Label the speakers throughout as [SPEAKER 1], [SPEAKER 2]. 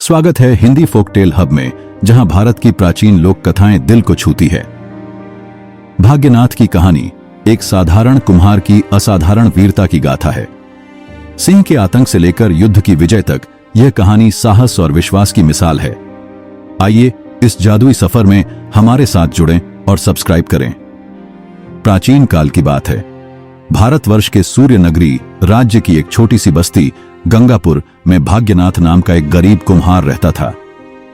[SPEAKER 1] स्वागत है Hindi forktail hub में, जहां भारत की प्राचीन लोक कथाएं दिल को छूती है। भाग्यनाथ की कहानी एक साधारण कुम्हार की असाधारण वीरता की गाथा है। सिंह के आतंक से लेकर युद्ध की विजय तक यह कहानी साहस और विश्वास की मिसाल है। आइए इस जादुई सफर में हमारे साथ जुड़ें और सब्सक्राइब करें। प्राचीन काल की बात है। भारतवर्ष के सूर्य नगरी राज्य की एक छोटी सी बस्ती गंगापुर में भाग्यनाथ नाम का एक गरीब कुम्हार रहता था।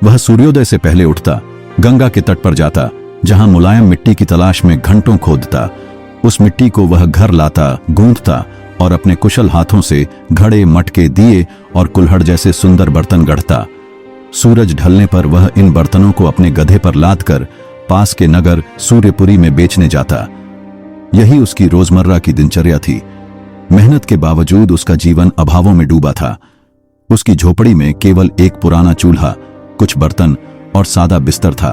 [SPEAKER 1] वह सूर्योदय से पहले उठता, गंगा के तट पर जाता, जहां मुलायम मिट्टी की तलाश में घंटों खोदता। उस मिट्टी को वह घर लाता, गूंथता और अपने कुशल हाथों से घड़े, मटके, दिए और कुल्हड़ जैसे सुंदर बर्तन गढ़ता। सूरज ढलने पर वह इन बर्तनों को अपने गधे पर लादकर पास के नगर सूर्यपुरी में बेचने जाता। यही उसकी रोजमर्रा की दिनचर्या थी। मेहनत के बावजूद उसका जीवन अभावों में डूबा था। उसकी झोपड़ी में केवल एक पुराना चूल्हा, कुछ बर्तन और सादा बिस्तर था।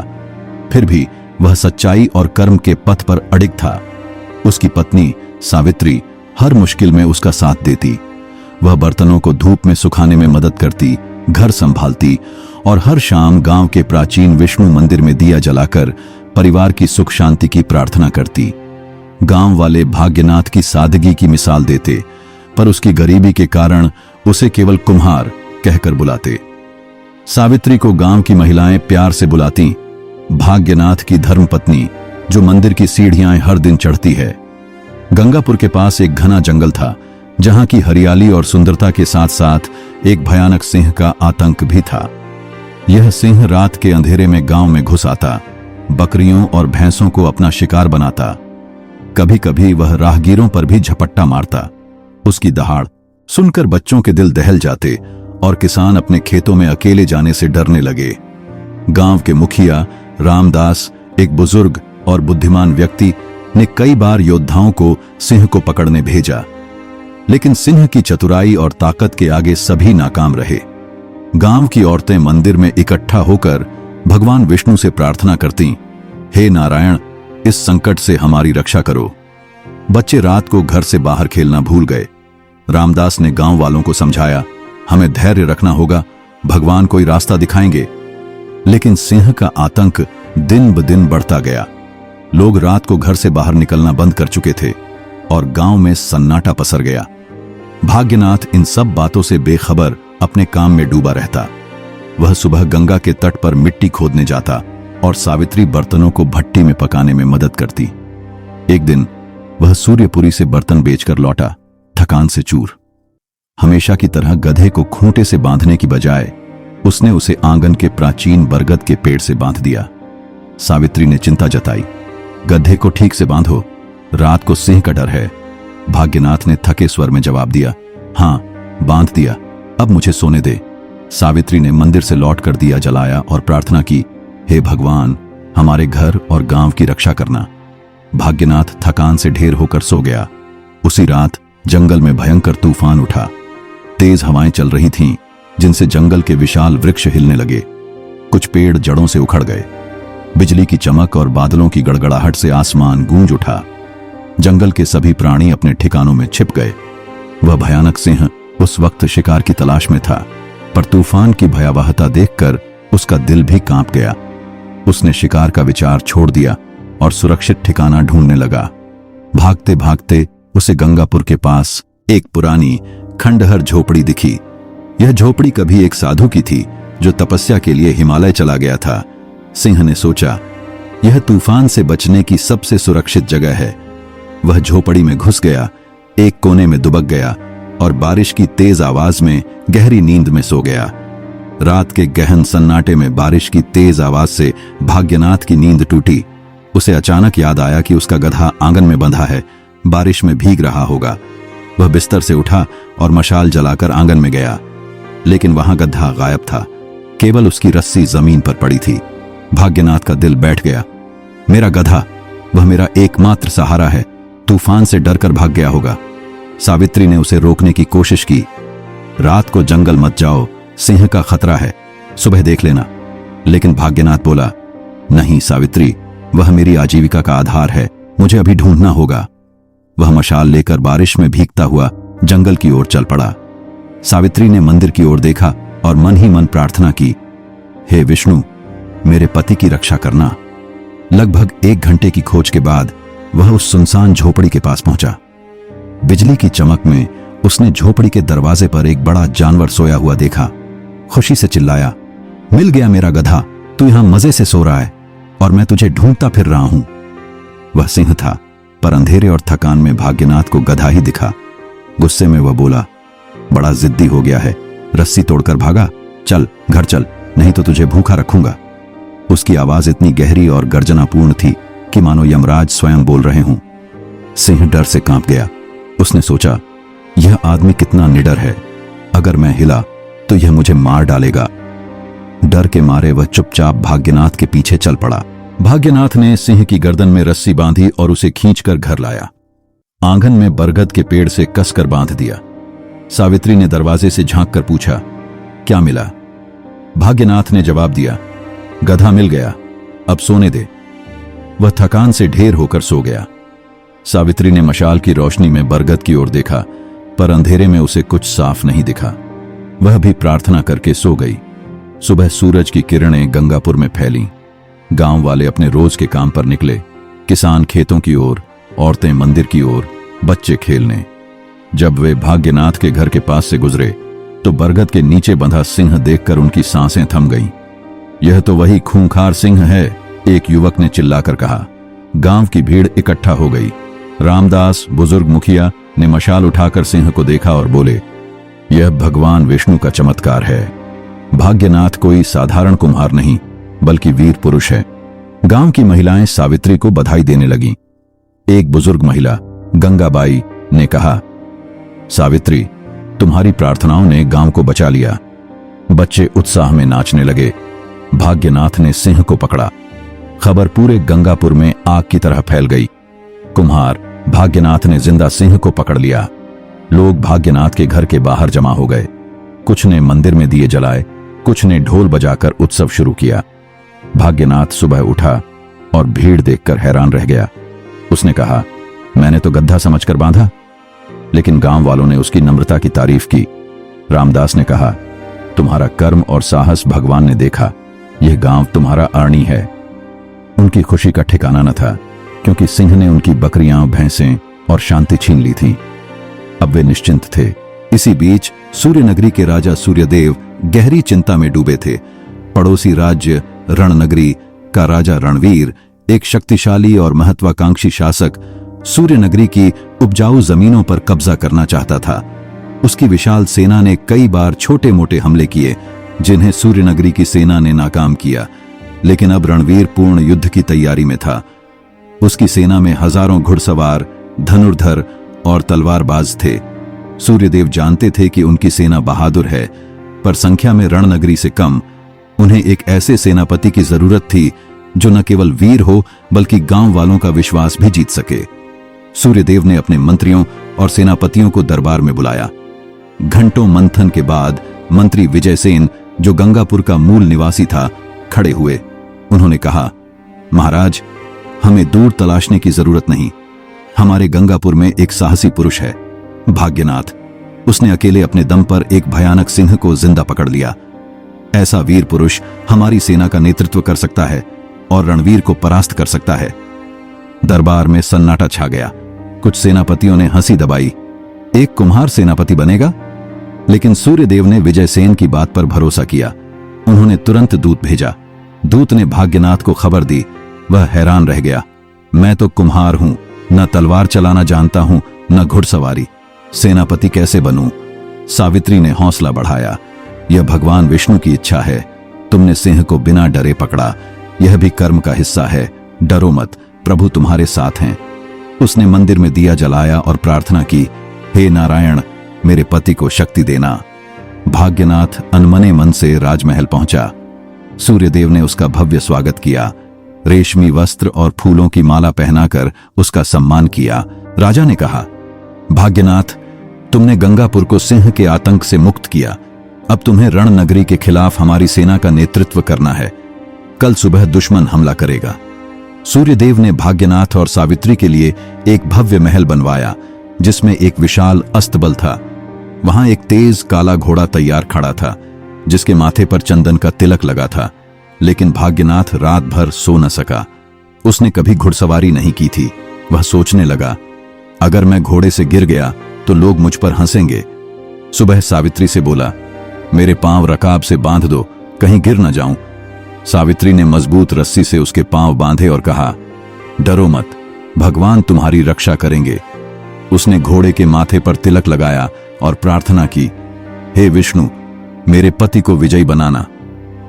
[SPEAKER 1] फिर भी वह सच्चाई और कर्म के पथ पर अडिग था। उसकी पत्नी सावित्री हर मुश्किल में उसका साथ देती। वह बर्तनों को धूप में सुखाने में मदद करती, घर संभालती और हर शाम गांव के प्राचीन विष्णु मंदिर में दिया जलाकर परिवार की सुख शांति की प्रार्थना करती। गांव वाले भाग्यनाथ की सादगी की मिसाल देते, पर उसकी गरीबी के कारण उसे केवल कुम्हार कहकर बुलाते। सावित्री को गांव की महिलाएं प्यार से बुलाती भाग्यनाथ की धर्मपत्नी, जो मंदिर की सीढ़ियां हर दिन चढ़ती है। गंगापुर के पास एक घना जंगल था, जहां की हरियाली और सुंदरता के साथ साथ एक भयानक सिंह का आतंक भी था। यह सिंह रात के अंधेरे में गांव में घुस आता, बकरियों और भैंसों को अपना शिकार बनाता। कभी कभी वह राहगीरों पर भी झपट्टा मारता। उसकी दहाड़ सुनकर बच्चों के दिल दहल जाते और किसान अपने खेतों में अकेले जाने से डरने लगे। गांव के मुखिया रामदास, एक बुजुर्ग और बुद्धिमान व्यक्ति, ने कई बार योद्धाओं को सिंह को पकड़ने भेजा, लेकिन सिंह की चतुराई और ताकत के आगे सभी नाकाम रहे। गांव की औरतें मंदिर में इकट्ठा होकर भगवान विष्णु से प्रार्थना करती, हे नारायण, इस संकट से हमारी रक्षा करो। बच्चे रात को घर से बाहर खेलना भूल गए। रामदास ने गांव वालों को समझाया, हमें धैर्य रखना होगा, भगवान कोई रास्ता दिखाएंगे। लेकिन सिंह का आतंक दिन ब दिन बढ़ता गया। लोग रात को घर से बाहर निकलना बंद कर चुके थे और गांव में सन्नाटा पसर गया। भाग्यनाथ इन सब बातों से बेखबर अपने काम में डूबा रहता। वह सुबह गंगा के तट पर मिट्टी खोदने जाता और सावित्री बर्तनों को भट्टी में पकाने में मदद करती। एक दिन वह सूर्यपुरी से बर्तन बेचकर लौटा, थकान से चूर। हमेशा की तरह गधे को खूंटे से बांधने की बजाय उसने उसे आंगन के प्राचीन बरगद के पेड़ से बांध दिया। सावित्री ने चिंता जताई, गधे को ठीक से बांधो, रात को सिंह का डर है। भाग्यनाथ ने थके स्वर में जवाब दिया, हां, बांध दिया, अब मुझे सोने दे। सावित्री ने मंदिर से लौटकर दिया जलाया और प्रार्थना की, हे भगवान, हमारे घर और गांव की रक्षा करना। भाग्यनाथ थकान से ढेर होकर सो गया। उसी रात जंगल में भयंकर तूफान उठा। तेज हवाएं चल रही थीं, जिनसे जंगल के विशाल वृक्ष हिलने लगे। कुछ पेड़ जड़ों से उखड़ गए। बिजली की चमक और बादलों की गड़गड़ाहट से आसमान गूंज उठा। जंगल के सभी प्राणी अपने ठिकानों में छिप गए। वह भयानक सिंह उस वक्त शिकार की तलाश में था, पर तूफान की भयावहता देखकर उसका दिल भी कांप गया। उसने शिकार का विचार छोड़ दिया और सुरक्षित ठिकाना ढूंढने लगा। भागते भागते उसे गंगापुर के पास एक पुरानी खंडहर झोपड़ी दिखी। यह झोपड़ी कभी एक साधु की थी, जो तपस्या के लिए हिमालय चला गया था। सिंह ने सोचा, यह तूफान से बचने की सबसे सुरक्षित जगह है। वह झोपड़ी में घुस गया, एक कोने में दुबक गया और बारिश की तेज आवाज में गहरी नींद में सो गया। रात के गहन सन्नाटे में बारिश की तेज आवाज से भाग्यनाथ की नींद टूटी। उसे अचानक याद आया कि उसका गधा आंगन में बंधा है, बारिश में भीग रहा होगा। वह बिस्तर से उठा और मशाल जलाकर आंगन में गया, लेकिन वहां गधा गायब था। केवल उसकी रस्सी जमीन पर पड़ी थी। भाग्यनाथ का दिल बैठ गया। मेरा गधा, वह मेरा एकमात्र सहारा है, तूफान से डरकर भाग गया होगा। सावित्री ने उसे रोकने की कोशिश की, रात को जंगल मत जाओ, सिंह का खतरा है, सुबह देख लेना। लेकिन भाग्यनाथ बोला, नहीं सावित्री, वह मेरी आजीविका का आधार है, मुझे अभी ढूंढना होगा। वह मशाल लेकर बारिश में भीगता हुआ जंगल की ओर चल पड़ा। सावित्री ने मंदिर की ओर देखा, और मन ही मन प्रार्थना की, हे विष्णु, मेरे पति की रक्षा करना। लगभग 1 घंटे की खोज के बाद वह उस सुनसान झोपड़ी के पास पहुंचा। बिजली की चमक में उसने झोपड़ी के दरवाजे पर एक बड़ा जानवर सोया हुआ देखा। खुशी से चिल्लाया, मिल गया मेरा गधा, तू यहां मजे से सो रहा है और मैं तुझे ढूंढता फिर रहा हूं। वह सिंह था, पर अंधेरे और थकान में भाग्यनाथ को गधा ही दिखा। गुस्से में वह बोला, बड़ा जिद्दी हो गया है, रस्सी तोड़कर भागा, चल घर चल, नहीं तो तुझे भूखा रखूंगा। उसकी आवाज इतनी गहरी और गर्जनापूर्ण थी कि मानो यमराज स्वयं बोल रहे हों। सिंह डर से कांप गया। उसने सोचा, यह आदमी कितना निडर है, अगर मैं हिला तो यह मुझे मार डालेगा। डर के मारे वह चुपचाप भाग्यनाथ के पीछे चल पड़ा। भाग्यनाथ ने सिंह की गर्दन में रस्सी बांधी और उसे खींचकर घर लाया। आंगन में बरगद के पेड़ से कसकर बांध दिया। सावित्री ने दरवाजे से झांककर पूछा, क्या मिला? भाग्यनाथ ने जवाब दिया, गधा मिल गया, अब सोने दे। वह थकान से ढेर होकर सो गया। सावित्री ने मशाल की रोशनी में बरगद की ओर देखा, पर अंधेरे में उसे कुछ साफ नहीं दिखा। वह भी प्रार्थना करके सो गई। सुबह सूरज की किरणें गंगापुर में फैलीं। गांव वाले अपने रोज के काम पर निकले। किसान खेतों की ओर, औरतें मंदिर की ओर, बच्चे खेलने। जब वे भाग्यनाथ के घर के पास से गुजरे तो बरगद के नीचे बंधा सिंह देखकर उनकी सांसें थम गईं। यह तो वही खूंखार सिंह है, एक युवक ने चिल्लाकर कहा। गांव की भीड़ इकट्ठा हो गई। रामदास, बुजुर्ग मुखिया ने मशाल उठाकर सिंह को देखा और बोले, यह भगवान विष्णु का चमत्कार है। भाग्यनाथ कोई साधारण कुम्हार नहीं, बल्कि वीर पुरुष है। गांव की महिलाएं सावित्री को बधाई देने लगीं। एक बुजुर्ग महिला, गंगाबाई, ने कहा, सावित्री, तुम्हारी प्रार्थनाओं ने गांव को बचा लिया। बच्चे उत्साह में नाचने लगे। भाग्यनाथ ने सिंह को पकड़ा। खबर पूरे गंगापुर में आग की तरह फैल गई। कुम्हार भाग्यनाथ ने जिंदा सिंह को पकड़ लिया। लोग भाग्यनाथ के घर के बाहर जमा हो गए। कुछ ने मंदिर में दिए जलाए, कुछ ने ढोल बजाकर उत्सव शुरू किया। भाग्यनाथ सुबह उठा और भीड़ देखकर हैरान रह गया। उसने कहा, मैंने तो गड्ढा समझकर बांधा, लेकिन गांव वालों ने उसकी नम्रता की तारीफ की। रामदास ने कहा, तुम्हारा कर्म और साहस भगवान ने देखा, यह गांव तुम्हारा अरणी है। उनकी खुशी का ठिकाना न था, क्योंकि सिंह ने उनकी बकरियां, भैंसें और शांति छीन ली थी। अब वे निश्चिंत थे। इसी बीच सूर्यनगरी के राजा सूर्यदेव गहरी चिंता में डूबे थे। पड़ोसी राज्य रणनगरी का राजा रणवीर, एक शक्तिशाली और महत्वाकांक्षी शासक, सूर्यनगरी की उपजाऊ जमीनों पर कब्जा करना चाहता था। उसकी विशाल सेना ने कई बार छोटे मोटे हमले किए, जिन्हें सूर्यनगरी की सेना ने नाकाम किया। लेकिन अब रणवीर पूर्ण युद्ध की तैयारी में था। उसकी सेना में हजारों घुड़सवार, धनुर्धर और तलवारबाज थे। सूर्यदेव जानते थे कि उनकी सेना बहादुर है, पर संख्या में रणनगरी से कम। उन्हें एक ऐसे सेनापति की जरूरत थी जो न केवल वीर हो, बल्कि गांव वालों का विश्वास भी जीत सके। सूर्यदेव ने अपने मंत्रियों और सेनापतियों को दरबार में बुलाया। घंटों मंथन के बाद मंत्री विजयसेन, जो गंगापुर का मूल निवासी था, खड़े हुए। उन्होंने कहा, महाराज, हमें दूर तलाशने की जरूरत नहीं। हमारे गंगापुर में एक साहसी पुरुष है, भाग्यनाथ। उसने अकेले अपने दम पर एक भयानक सिंह को जिंदा पकड़ लिया। ऐसा वीर पुरुष हमारी सेना का नेतृत्व कर सकता है और रणवीर को परास्त कर सकता है। दरबार में सन्नाटा छा गया। कुछ सेनापतियों ने हंसी दबाई। एक कुम्हार सेनापति बनेगा? लेकिन सूर्यदेव ने विजयसेन की बात पर भरोसा किया। उन्होंने तुरंत दूत भेजा। दूत ने भाग्यनाथ को खबर दी। वह हैरान रह गया। मैं तो कुम्हार हूं, न तलवार चलाना जानता हूं, न घुड़सवारी। सेनापति कैसे बनूं? सावित्री ने हौसला बढ़ाया। यह भगवान विष्णु की इच्छा है। तुमने सिंह को बिना डरे पकड़ा। यह भी कर्म का हिस्सा है। डरो मत, प्रभु तुम्हारे साथ हैं। उसने मंदिर में दिया जलाया और प्रार्थना की, हे नारायण, मेरे पति को शक्ति देना। भाग्यनाथ अनमने मन से राजमहल पहुंचा। सूर्यदेव ने उसका भव्य स्वागत किया। रेशमी वस्त्र और फूलों की माला पहनाकर उसका सम्मान किया। राजा ने कहा, भाग्यनाथ, तुमने गंगापुर को सिंह के आतंक से मुक्त किया। अब तुम्हें रणनगरी के खिलाफ हमारी सेना का नेतृत्व करना है। कल सुबह दुश्मन हमला करेगा। सूर्यदेव ने भाग्यनाथ और सावित्री के लिए एक भव्य महल बनवाया, जिसमें एक विशाल अस्तबल था। वहां एक तेज काला घोड़ा तैयार खड़ा था। जिसके माथे पर चंदन का तिलक लगा था। लेकिन भाग्यनाथ रात भर सो न सका। उसने कभी घुड़सवारी नहीं की थी। वह सोचने लगा, अगर मैं घोड़े से गिर गया तो लोग मुझ पर हंसेंगे। सुबह सावित्री से बोला, मेरे पांव रकाब से बांध दो, कहीं गिर न जाऊं। सावित्री ने मजबूत रस्सी से उसके पांव बांधे और कहा, डरो मत, भगवान तुम्हारी रक्षा करेंगे। उसने घोड़े के माथे पर तिलक लगाया और प्रार्थना की, हे विष्णु, मेरे पति को विजयी बनाना।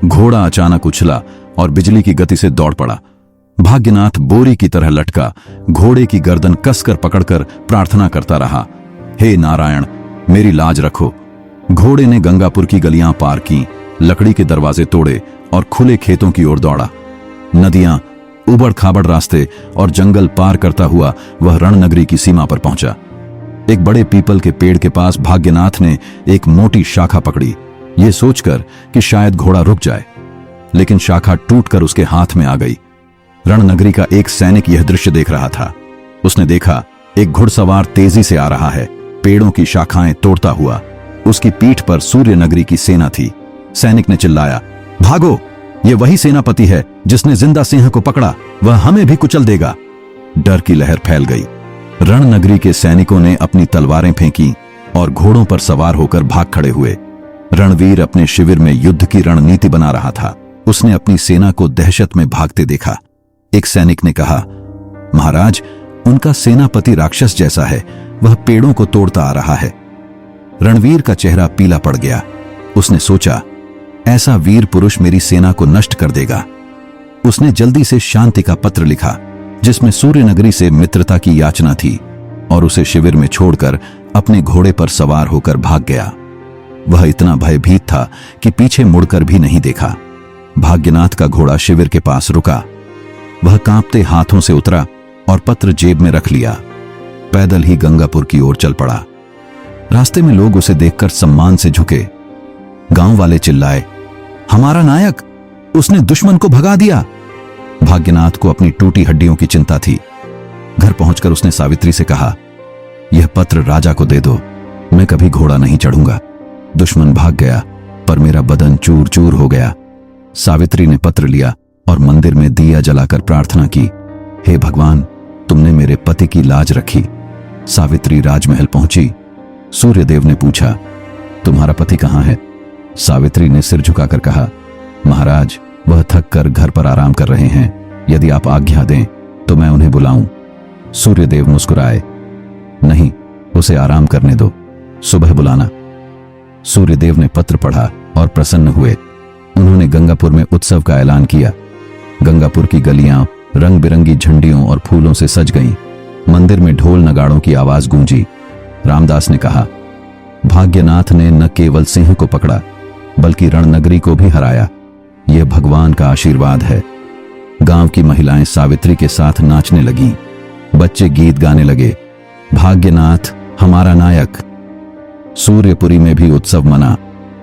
[SPEAKER 1] घोड़ा अचानक उछला और बिजली की गति से दौड़ पड़ा। भाग्यनाथ बोरी की तरह लटका, घोड़े की गर्दन कसकर पकड़कर प्रार्थना करता रहा, हे नारायण, मेरी लाज रखो। घोड़े ने गंगापुर की गलियां पार की, लकड़ी के दरवाजे तोड़े और खुले खेतों की ओर दौड़ा। नदियां, उबड़ खाबड़ रास्ते और जंगल पार करता हुआ वह रणनगरी की सीमा पर पहुंचा। एक बड़े पीपल के पेड़ के पास भाग्यनाथ ने एक मोटी शाखा पकड़ी, ये सोचकर कि शायद घोड़ा रुक जाए। लेकिन शाखा टूटकर उसके हाथ में आ गई। रणनगरी का एक सैनिक यह दृश्य देख रहा था। उसने देखा, एक घुड़सवार तेजी से आ रहा है, पेड़ों की शाखाएं तोड़ता हुआ। उसकी पीठ पर सूर्य नगरी की सेना थी। सैनिक ने चिल्लाया, भागो, ये वही सेनापति है जिसने जिंदा सिंह को पकड़ा, वह हमें भी कुचल देगा। डर की लहर फैल गई। रणनगरी के सैनिकों ने अपनी तलवारें फेंकी और घोड़ों पर सवार होकर भाग खड़े हुए। रणवीर अपने शिविर में युद्ध की रणनीति बना रहा था। उसने अपनी सेना को दहशत में भागते देखा। एक सैनिक ने कहा, महाराज, उनका सेनापति राक्षस जैसा है, वह पेड़ों को तोड़ता आ रहा है। रणवीर का चेहरा पीला पड़ गया। उसने सोचा, ऐसा वीर पुरुष मेरी सेना को नष्ट कर देगा। उसने जल्दी से शांति का पत्र लिखा, जिसमें सूर्य नगरी से मित्रता की याचना थी, और उसे शिविर में छोड़कर अपने घोड़े पर सवार होकर भाग गया। वह इतना भयभीत था कि पीछे मुड़कर भी नहीं देखा। भाग्यनाथ का घोड़ा शिविर के पास रुका। वह कांपते हाथों से उतरा और पत्र जेब में रख लिया। पैदल ही गंगापुर की ओर चल पड़ा। रास्ते में लोग उसे देखकर सम्मान से झुके। गांव वाले चिल्लाए, हमारा नायक, उसने दुश्मन को भगा दिया। भाग्यनाथ को अपनी टूटी हड्डियों की चिंता थी। घर पहुंचकर उसने सावित्री से कहा, यह पत्र राजा को दे दो, मैं कभी घोड़ा नहीं चढ़ूंगा। दुश्मन भाग गया, पर मेरा बदन चूर चूर हो गया। सावित्री ने पत्र लिया और मंदिर में दिया जलाकर प्रार्थना की, हे भगवान, तुमने मेरे पति की लाज रखी। सावित्री राजमहल पहुंची। सूर्यदेव ने पूछा, तुम्हारा पति कहां है? सावित्री ने सिर झुकाकर कहा, महाराज, वह थक कर घर पर आराम कर रहे हैं। यदि आप आज्ञा दें तो मैं उन्हें बुलाऊं। सूर्यदेव मुस्कुराए, नहीं, उसे आराम करने दो, सुबह बुलाना। सूर्यदेव ने पत्र पढ़ा और प्रसन्न हुए। उन्होंने गंगापुर में उत्सव का ऐलान किया। गंगापुर की गलियां रंग बिरंगी झंडियों और फूलों से सज गईं। मंदिर में ढोल नगाड़ों की आवाज गूंजी। रामदास ने कहा, भाग्यनाथ ने न केवल सिंह को पकड़ा, बल्कि रणनगरी को भी हराया। यह भगवान का आशीर्वाद है। गांव की महिलाएं सावित्री के साथ नाचने लगीं। बच्चे गीत गाने लगे, भाग्यनाथ हमारा नायक। सूर्यपुरी में भी उत्सव मना।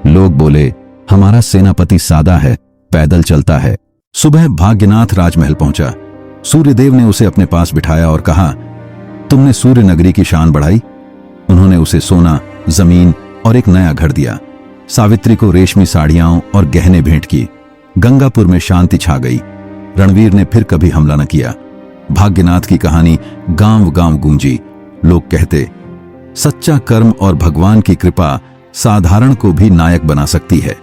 [SPEAKER 1] लोग बोले, हमारा सेनापति सादा है, पैदल चलता है। सुबह भाग्यनाथ राजमहल पहुंचा। सूर्यदेव ने उसे अपने पास बिठाया और कहा, तुमने सूर्य नगरी की शान बढ़ाई। उन्होंने उसे सोना, जमीन और एक नया घर दिया। सावित्री को रेशमी साड़ियां और गहने भेंट की। गंगापुर में शांति छा गई। रणवीर ने फिर कभी हमला न किया। भाग्यनाथ की कहानी गांव गांव गूंजी। लोग कहते, सच्चा कर्म और भगवान की कृपा साधारण को भी नायक बना सकती है।